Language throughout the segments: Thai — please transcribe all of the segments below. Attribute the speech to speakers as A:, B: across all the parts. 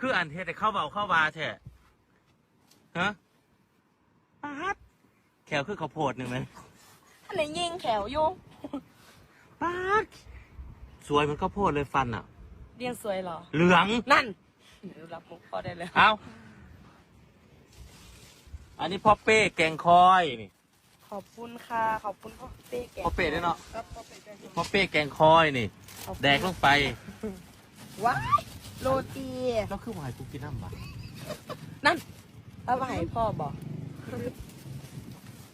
A: คืออันเทศแต่เข้าเบาเข้าวาแท้ฮะปาดแขวคือข้าวโพดหนึ่งไหม
B: ท่านไหนยิงแขวอยู่
A: ปาดสวยมันข้าวโพดเลยฟันอ่ะ
B: เรียนสวยเหรอ
A: เหลือง
B: นั่นรับมุกพอได้เลย
A: เอาอันนี้พ่อเป้แกงคอยนี่
B: ขอบคุณค่ะขอบคุณพ่อเป้แก
A: พ่อเป้ด้วยเนาะ
B: ครับพ่อเป้แก
A: พ่อเป้แกงคอยนี่
B: ขอบคุณ
A: แดกลงไป
B: ว้ายโรตี
A: แล้วคือวายกูกินน้ำปะ
B: นั่นเอาไปให้พ่อบอก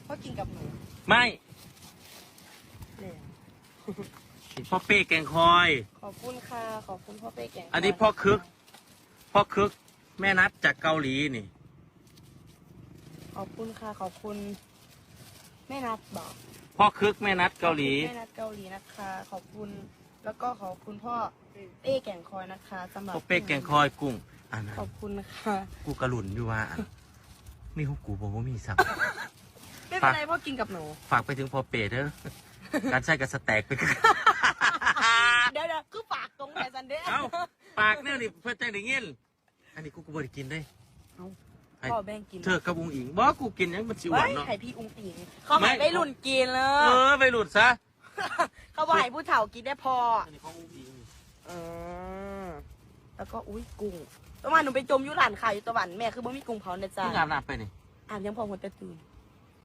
B: พ่อกินกับหนู
A: ไม่
B: เนี่ย
A: พ่อเป้แกงคอย
B: ขอบคุณค่ะขอบคุณพ่อเป้แกง
A: อันนี้พ่อคึกแม่นัดจากเกาหลีนี่
B: ขอบคุณค่ะขอบคุณแม่นัดบอก
A: พ่อคึกแม่นัดเกาหลี
B: แม่นัดเกาหลีนะคะ ขอบคุณแล้วก็ขอบคุณพ่อเป้แก่งคอยนะคะสำหรับ
A: พ่อเป้แกงคอยกุ้งอันนั้น
B: ขอบคุณค่ะ
A: กูกระหลุนอยู่ว่าอันมีของกูบอกว่ามีสัก
B: ไม่เป็นไรพ่อกินกับหนู
A: ฝากไปถึงพ่อเป้เด้อ การใช้กับสแต็กไป
B: เดี๋ยวคือปากตรงไหนซันเด้
A: เอ้าปากเนี่ยนี่เพื่อใจได้เงี้ยอันนี้กูบ่ได้กินได้
B: พ่อแบ่งกิน
A: เธอกับอุ้งอิงบอกกูกินยังมันสิหวาน
B: ไว้
A: เนาะ
B: ให้พี่อุ้งอิงเขาให้ไปรุ่นกินเล
A: เอย อไปหลุดซะ
B: เขาบอกให้ผู้เฒ่ากินได้พอ
A: อันนี้ของอุ้งอิง
B: แล้วก็อุ้ยกุ้งตะวันหนูไปจมยุหลานขายอยู่ตะวันแม่คือบ่มีกุ้งเผานะจ๊ะ
A: ที่งานหนักไปนี่
B: อ่านยังพอหัวแต่ตื่น